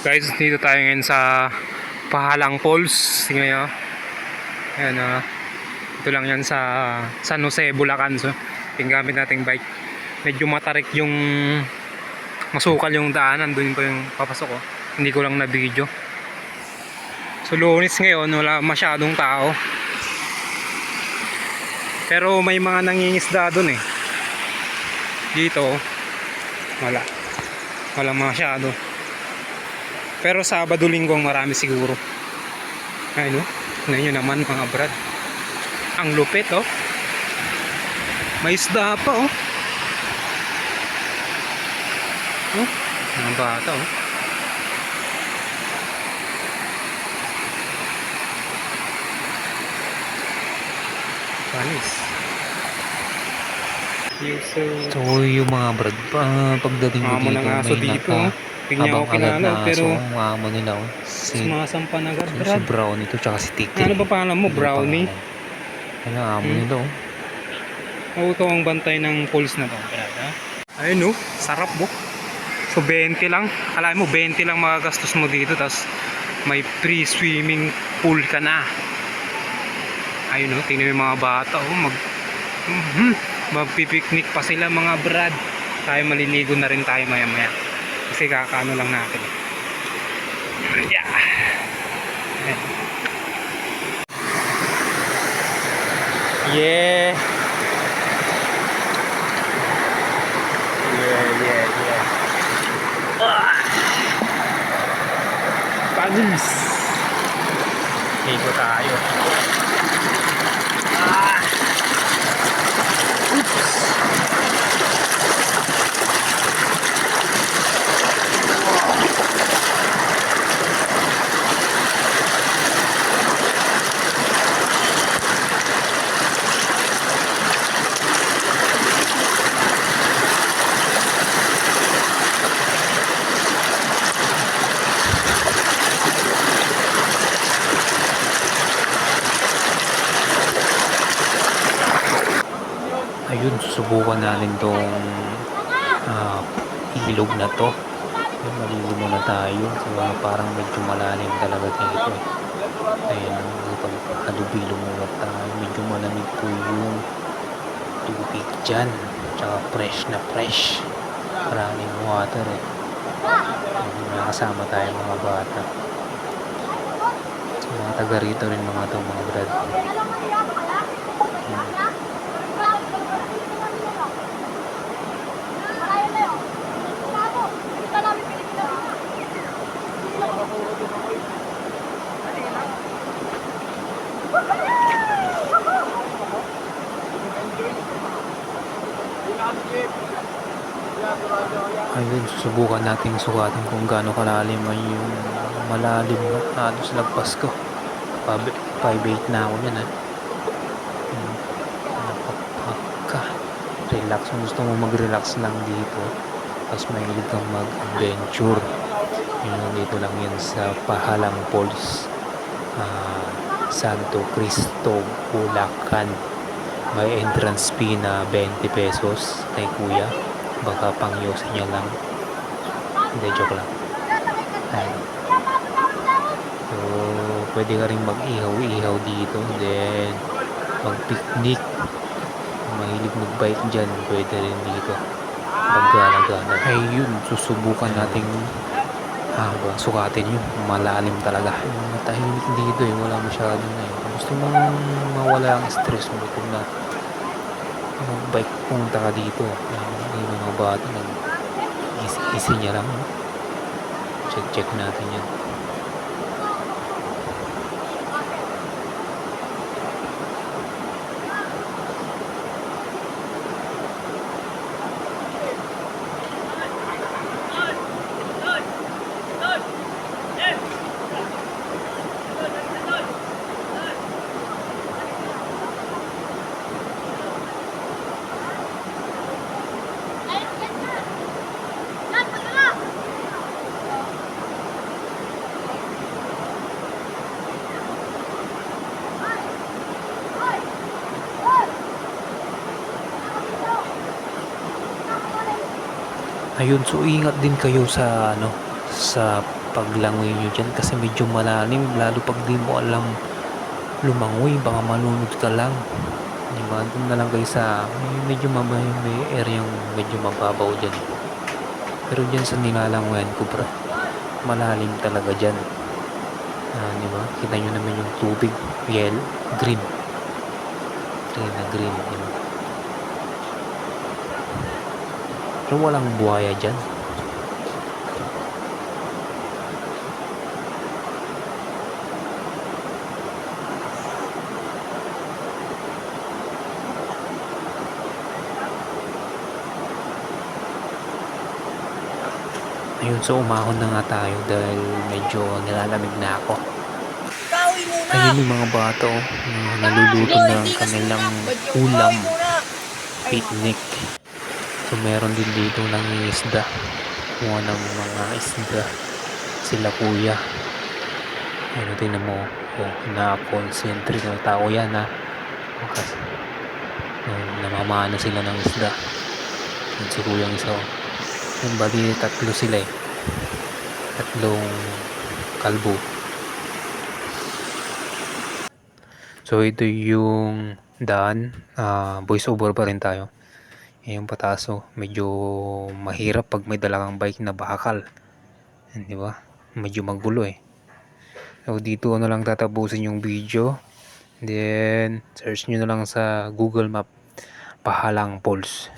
Guys, dito tayo ngayon sa Pahalang Falls. Tingnan nyo. Ayan, ito lang yan sa San Jose, Bulacan. So, yung gamit nating bike. Medyo matarik yung masukal yung daanan. Doon ko yung papasok ko. Hindi ko lang na video. So, Lunes ngayon, wala masyadong tao. Pero may mga nangingisda doon eh. Dito, wala masyado. Pero Sabado, Linggo marami siguro. Ayun, ngayon naman mga brad. Ang lupit oh. May isda pa oh. Oh, mga bata oh. Panis. So yung mga brad pagdating mo dito may dito tingnan ako kinalaw pero amo nila sumasampa na agad si brad. Brownie to tsaka si Titi. Ano ba pangalan mo? Brownie? Ano amo nila oh. Oo, ito ang bantay ng pools na to brad ha? Ayun oh, sarap bo. So 20 lang, alam mo 20 lang magagastos mo dito, tapos may free swimming pool ka na. Ayun oh, tingnan mo yung mga bata oh, magpipiknik pa sila mga brad. Tayo maliligo na rin tayo maya maya kasi kakaano lang natin. Yeah. Yeah. Panis. Ligo tayo. Ayun, susubukan natin tong ilog na to. Maliligo muna tayo. So, parang medyo malalim talaga dito. Ayun, paghalubilo muna tayo. Medyo malamig po yung tubig dyan. Tsaka fresh na fresh. Maraming water eh. Nakasama tayo mga bata. So, mga taga rito rin mga to mga brad. Ayun, susubukan nating sukatin kung gaano kalalim ay yung malalim na halos lagpas ko. 5'8" na ako yan napapaka relax kung gusto mo mag-relax lang dito tapos mahilig kang mag-adventure. Yun, dito lang yan sa Pahalang Falls, Santo Cristo, Bulacan. May entrance fee na 20 pesos kay kuya. Baka pang-use niya lang. Hindi, joke lang. Ayun. So, pwede ka rin mag-ihaw-ihaw dito. Then, mag-picnic. Mahilig mag-bike dyan. Pwede rin dito. Maggala-gala. Ayun, susubukan nating sukatin yun. Malalim talaga. Matahimik dito eh. Wala masyadong na yun. Kung gusto mong mawala ang stress mo, kung na mag-bike punta ka dito. Yung mga bata easy niya lang. Check natin yan. Ayun, so ingat din kayo sa sa paglangoy nyo dyan kasi medyo malalim, lalo pag di mo alam lumangoy, baka malunod ka lang. Diba? Doon na lang kayo sa medyo may area yung medyo mababaw dyan. Pero dyan sa nilalangoyan ko bro, malalim talaga dyan. Diba? Kita nyo naman yung tubig, yellow, green. Green na green. Diba? Pero walang buhaya dyan. Ayun, so umahon na nga tayo dahil medyo nilalamig na ako. Ayun yung mga bata oh, naluluto na ang kanilang ulam, picnic. So meron din dito ng isda, kuha ng mga isda sila kuya. Ayun, tingnan mo, oh, na-concentrate ng tao yan ha. Kasi namamana sila ng isda. Yun si kuyang isa oh. Yung bali, tatlo sila eh. Tatlong kalbo. So ito yung daan. Voice over pa rin tayo. Yung pataso. Medyo mahirap pag may dala kang bike na bakal. Di ba? Medyo magulo eh. So dito na lang tatapusin yung video. Then search nyo na lang sa Google Map Pahalang Falls.